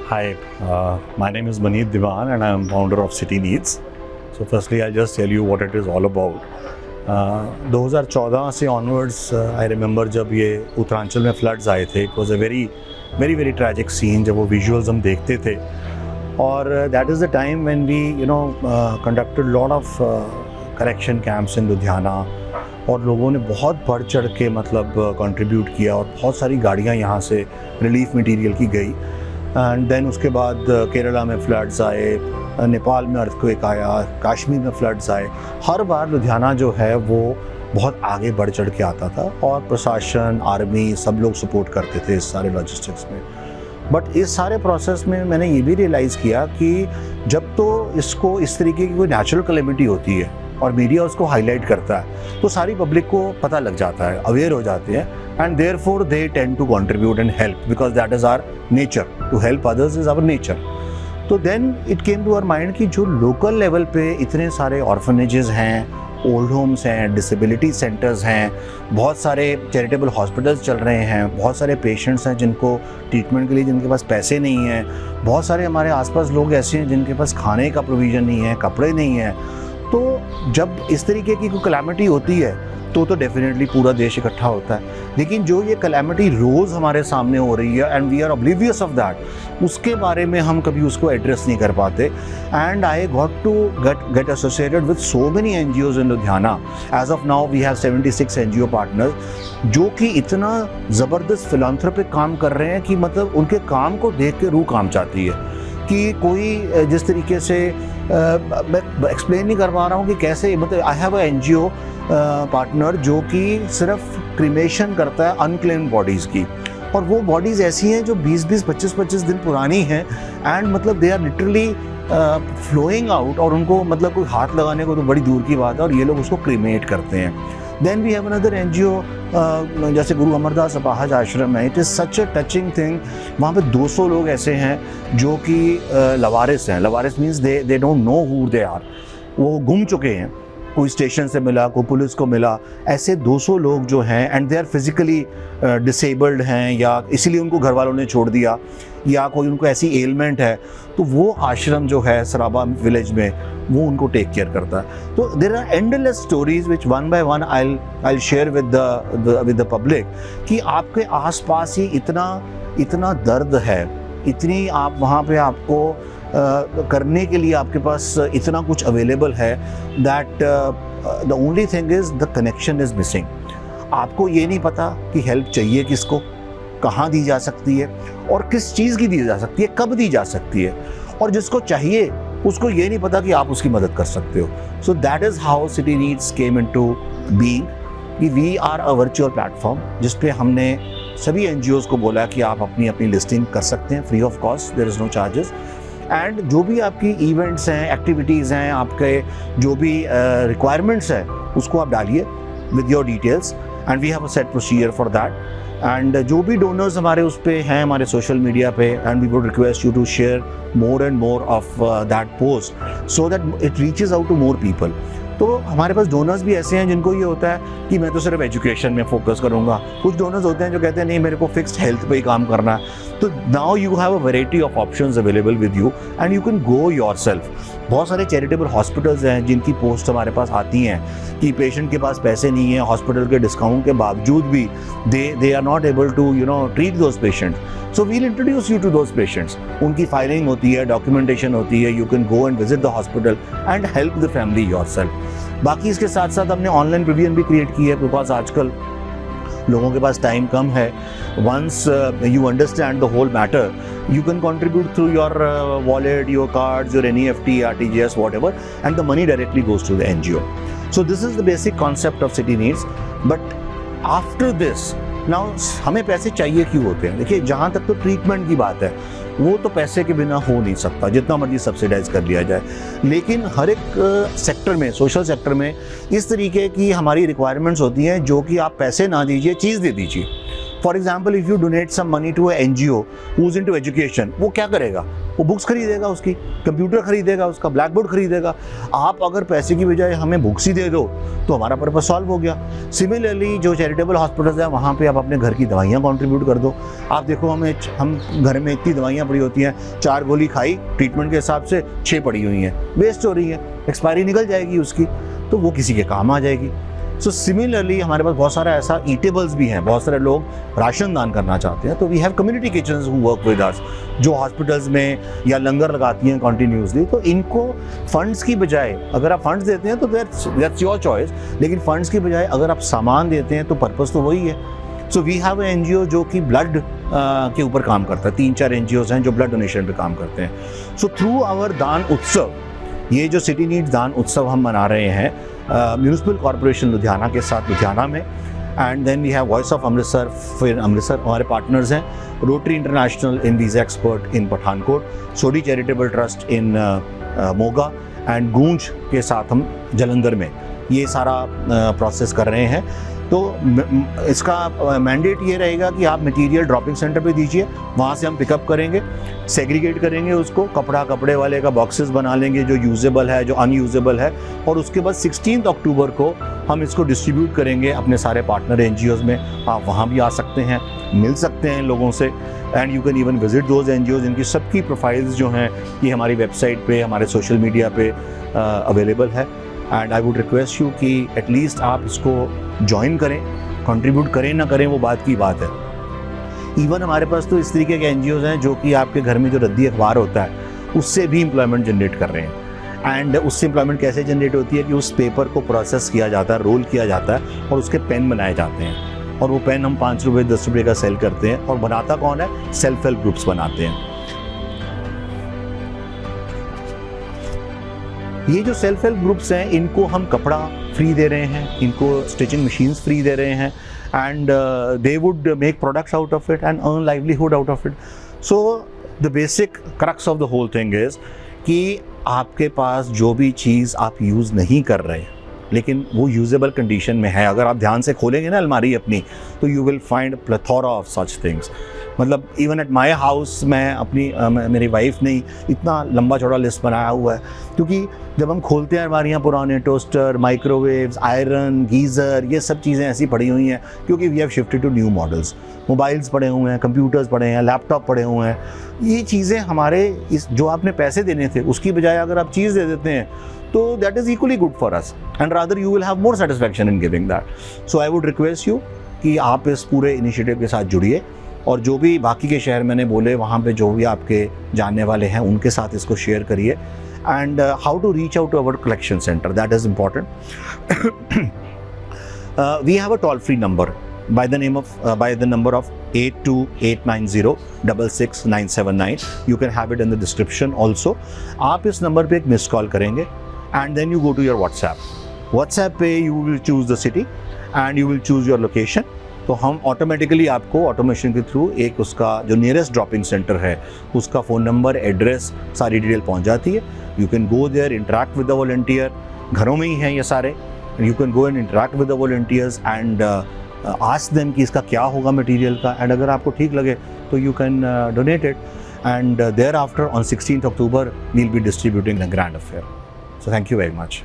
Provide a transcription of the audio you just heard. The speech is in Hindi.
Hi, my name is Maneet Diwan and I am founder of City Needs. So firstly, I'll just tell you what it is all about. 2014 से onwards, I remember जब ये उत्तरांचल में floods आए थे, it was a very tragic scene जब वो visuals हम देखते थे. और that is the time when we conducted lot of correction camps in Ludhiana. और लोगों ने बहुत बढ़ चढ़ के मतलब कंट्रीब्यूट किया और बहुत सारी गाड़ियाँ यहाँ से रिलीफ मटेरियल की गई. एंड देन उसके बाद केरला में फ्लड्स आए, नेपाल में अर्थक्वेक आया, कश्मीर में फ्लड्स आए. हर बार लुधियाना जो है वो बहुत आगे बढ़ चढ़ के आता था और प्रशासन, आर्मी सब लोग सपोर्ट करते थे इस सारे लॉजिस्टिक्स में. बट इस सारे प्रोसेस में मैंने ये भी रियलाइज़ किया कि जब तो इसको इस तरीके की कोई नेचुरल कैलेमिटी होती है और मीडिया उसको हाईलाइट करता है तो सारी पब्लिक को पता लग जाता है, अवेयर हो जाते हैं. And therefore they tend to contribute and help because that is our nature. To help others is our nature. तो then it came to our mind कि जो लोकल लेवल पे इतने सारे ऑर्फनेजेस हैं, ओल्ड होम्स हैं, डिसेबिलिटी सेंटर्स हैं, बहुत सारे चैरिटेबल हॉस्पिटल्स चल रहे हैं, बहुत सारे पेशेंट्स हैं जिनको ट्रीटमेंट के लिए जिनके पास पैसे नहीं हैं, बहुत सारे हमारे आसपास लोग ऐसे हैं जिनके पास खाने का प्रोविज़न नहीं है, कपड़े नहीं हैं. तो जब इस तरीके की कोई कैलामिटी होती है तो डेफिनेटली पूरा देश इकट्ठा होता है. लेकिन जो ये कैलामिटी रोज़ हमारे सामने हो रही है and we are oblivious of that, उसके बारे में हम कभी उसको एड्रेस नहीं कर पाते. And I got to get associated with so many NGOs in Ludhiana. As of now we have 76 NGO partners जो कि इतना ज़बरदस्त फिलैंथ्रोपिक काम कर रहे हैं कि मतलब उनके काम को देख के रूह काम चाहती है. कि कोई जिस तरीके से मैं एक्सप्लेन नहीं कर पा रहा हूँ कि कैसे, मतलब I have a NGO partner जो कि सिर्फ क्रीमेशन करता है अनक्लेम्ड बॉडीज़ की. और वो बॉडीज़ ऐसी हैं जो 20-20, 25-25 दिन पुरानी हैं एंड मतलब they are literally flowing out और उनको मतलब कोई हाथ लगाने को तो बड़ी दूर की बात है और ये लोग उसको क्रीमेट करते हैं. Then we have another NGO जैसे गुरु अमरदास अपाहज आश्रम है. It is such a touching thing. वहाँ पे 200 लोग ऐसे हैं जो कि लवारिस हैं. लवारिस means they don't know who they are. वो गुम चुके हैं, कोई स्टेशन से मिला, कोई पुलिस को मिला. ऐसे 200 लोग जो हैं and they are physically disabled हैं या इसीलिए उनको घर वालों ने छोड़ दिया या कोई उनको ऐसी एलमेंट है, तो वो आश्रम जो है सराबा विलेज में वो उनको टेक केयर करता है. तो there are endless stories which one by one I share with the public कि आपके आसपास ही इतना दर्द है, इतनी आप वहाँ पे आपको करने के लिए आपके पास इतना कुछ अवेलेबल है that the only thing is the connection is missing. आपको ये नहीं पता कि हेल्प चाहिए किसको, कहाँ दी जा सकती है और किस चीज़ की दी जा सकती है, कब दी जा सकती है. और जिसको चाहिए उसको ये नहीं पता कि आप उसकी मदद कर सकते हो. So that is how city needs came into being. कि we are a virtual platform जिस पे हमने सभी NGOs को बोला कि आप अपनी लिस्टिंग कर सकते हैं free of cost, there is no charges. And जो भी आपकी इवेंट्स हैं, एक्टिविटीज़ हैं, आपके जो भी रिक्वायरमेंट्स हैं उसको आप डालिए with your details and we have a set procedure for that. And जो भी डोनर्स हमारे उस पे हैं हमारे सोशल मीडिया पे, and we would request you to share more and more of that post so that it reaches out to more people. तो हमारे पास डोनर्स भी ऐसे हैं जिनको ये होता है कि मैं तो सिर्फ एजुकेशन में फोकस करूँगा. कुछ डोनर्स होते हैं जो कहते हैं नहीं मेरे को फिक्स्ड हेल्थ पे ही काम करना है. तो now you have a variety of options available with you and you can go yourself. बहुत सारे चैरिटेबल हॉस्पिटल्स हैं जिनकी पोस्ट हमारे पास आती हैं कि पेशेंट के पास पैसे नहीं है, हॉस्पिटल के डिस्काउंट के बावजूद भी they are not able to treat those patients. So we'll introduce you to those patients. उनकी फाइलिंग होती है, डॉक्यूमेंटेशन होती है. You can go and visit the hospital and help the family yourself. बाकी इसके साथ साथ हमने ऑनलाइन प्रोविजन भी क्रिएट की है बिकॉज आजकल लोगों के पास टाइम कम है. Once you understand the whole matter you can contribute through your wallet, your cards, your NEFT, RTGS, whatever, and the money directly goes to the NGO. So this is the basic concept of City Needs. But after this, now हमें पैसे चाहिए क्यों होते हैं? देखिए जहाँ तक तो ट्रीटमेंट की बात है वो तो पैसे के बिना हो नहीं सकता, जितना मर्जी सब्सिडाइज कर लिया जाए. लेकिन हर एक सेक्टर में, सोशल सेक्टर में इस तरीके की हमारी रिक्वायरमेंट्स होती हैं जो कि आप पैसे ना दीजिए, चीज़ दे दीजिए. For example if you donate some money to a NGO who is into education, वो क्या करेगा? वो बुक्स खरीदेगा, उसकी कंप्यूटर खरीदेगा, उसका ब्लैक बोर्ड खरीदेगा। आप अगर पैसे की बजाय हमें बुक्स ही दे दो तो हमारा पर्पस सॉल्व हो गया। सिमिलरली जो चैरिटेबल हॉस्पिटल्स हैं वहाँ पे आप अपने घर की दवाइयाँ कंट्रीब्यूट कर दो। आप देखो हम घर में इतनी दवाइयाँ पड़ी होती हैं, 4 गोली खाई ट्रीटमेंट के हिसाब से, 6 पड़ी हुई हैं, वेस्ट हो रही है, एक्सपायरी निकल जाएगी उसकी, तो वो किसी के काम आ जाएगी। सो सिमिलरली हमारे पास बहुत सारा ऐसा ईटेबल्स भी हैं, बहुत सारे लोग राशन दान करना चाहते हैं, तो we have community kitchens who work with us, जो हॉस्पिटल्स में या लंगर लगाती हैं कंटिन्यूसली। तो इनको फंड्स की बजाय, अगर आप फंड्स देते हैं तो दैट्स योर चॉइस, लेकिन फंड्स की बजाय अगर आप सामान देते हैं तो पर्पस तो वही है। So we have an NGO जो कि ब्लड के ऊपर काम करता है, 3-4 NGOs हैं जो ब्लड डोनेशन पे काम करते हैं। सो थ्रू आवर दान उत्सव, ये जो सिटी नीड्स दान उत्सव हम मना रहे हैं म्यूनिसिपल कॉर्पोरेशन लुधियाना के साथ लुधियाना में, and then we have voice of Amritsar, फिर अमृतसर हमारे पार्टनर्स हैं, Rotary International in visa expert in Pathankot, Sodhi charitable trust in Moga, and Goonj के साथ हम जलंधर में ये सारा प्रोसेस कर रहे हैं। तो इसका मैंडेट ये रहेगा कि आप मटेरियल ड्रॉपिंग सेंटर पे दीजिए, वहाँ से हम पिकअप करेंगे, सेग्रीगेट करेंगे उसको, कपड़े वाले का बॉक्सेस बना लेंगे जो यूजेबल है, जो अनयूजेबल है, और उसके बाद 16 अक्टूबर को हम इसको डिस्ट्रीब्यूट करेंगे अपने सारे पार्टनर NGOs में। आप वहाँ भी आ सकते हैं, मिल सकते हैं लोगों से, and you can even visit those NGOs। इनकी सबकी प्रोफाइल्स जो हैं ये हमारी वेबसाइट पे, हमारे सोशल मीडिया पे अवेलेबल है। And I would request you कि एटलीस्ट आप इसको ज्वाइन करें, कंट्रीब्यूट करें ना करें वो बात की बात है। इवन हमारे पास तो इस तरीके के NGOs हैं जो कि आपके घर में जो रद्दी अखबार होता है उससे भी एम्प्लॉयमेंट जनरेट कर रहे हैं। एंड उससे एम्प्लॉयमेंट कैसे जनरेट होती है कि उस पेपर को प्रोसेस किया जाता है, रोल किया जाता है, और उसके पेन बनाए जाते हैं, और वो पेन हम 5 रुपये 10 रुपये का सेल करते हैं। और बनाता कौन है? सेल्फ हेल्प ग्रुप्स बनाते हैं। ये जो सेल्फ हेल्प ग्रुप्स हैं इनको हम कपड़ा फ्री दे रहे हैं, इनको स्टिचिंग मशीन्स फ्री दे रहे हैं, and they would make products out of it and earn livelihood out of it. So the basic crux of the whole thing is कि आपके पास जो भी चीज़ आप यूज़ नहीं कर रहे लेकिन वो यूजेबल कंडीशन में है, अगर आप ध्यान से खोलेंगे ना अलमारी अपनी, तो you will find plethora of such things. मतलब इवन एट माई हाउस मैं अपनी मेरी वाइफ ने इतना लंबा चौड़ा लिस्ट बनाया हुआ है, क्योंकि जब हम खोलते हैं अलमारियाँ, पुराने टोस्टर, माइक्रोवेव्स, आयरन, गीज़र, ये सब चीज़ें ऐसी पड़ी हुई हैं, क्योंकि we have shifted to new models. Mobiles पड़े हुए हैं, कंप्यूटर्स पड़े हैं, लैपटॉप पड़े हुए हैं। ये चीज़ें हमारे इस जो आपने पैसे देने थे उसकी बजाय अगर आप चीज़ दे देते हैं तो that is equally good for us, and rather you will have more satisfaction in giving that. So I would request you कि आप इस पूरे इनिशिएटिव के साथ जुड़िए, और जो भी बाकी के शहर मैंने बोले वहाँ पे जो भी आपके जानने वाले हैं उनके साथ इसको शेयर करिए। And how to reach out to our collection centre, that is important. We have a toll free number by the number of 8289066979. You can have it in the description also. आप इस नंबर पे एक मिस कॉल करेंगे and then you go to your WhatsApp पे you will choose the city and you will choose your location. तो हम ऑटोमेटिकली आपको ऑटोमेशन के थ्रू एक उसका जो नियरेस्ट ड्रॉपिंग सेंटर है उसका फ़ोन नंबर, एड्रेस, सारी डिटेल पहुंच जाती है। You can go there, interact with the volunteer, घरों में ही हैं ये सारे। You can go and interact with the volunteers and ask them कि इसका क्या होगा मटेरियल का, एंड अगर आपको ठीक लगे तो you can donate it, and thereafter on 16th October we'll be distributing the grand affair. So thank you very much.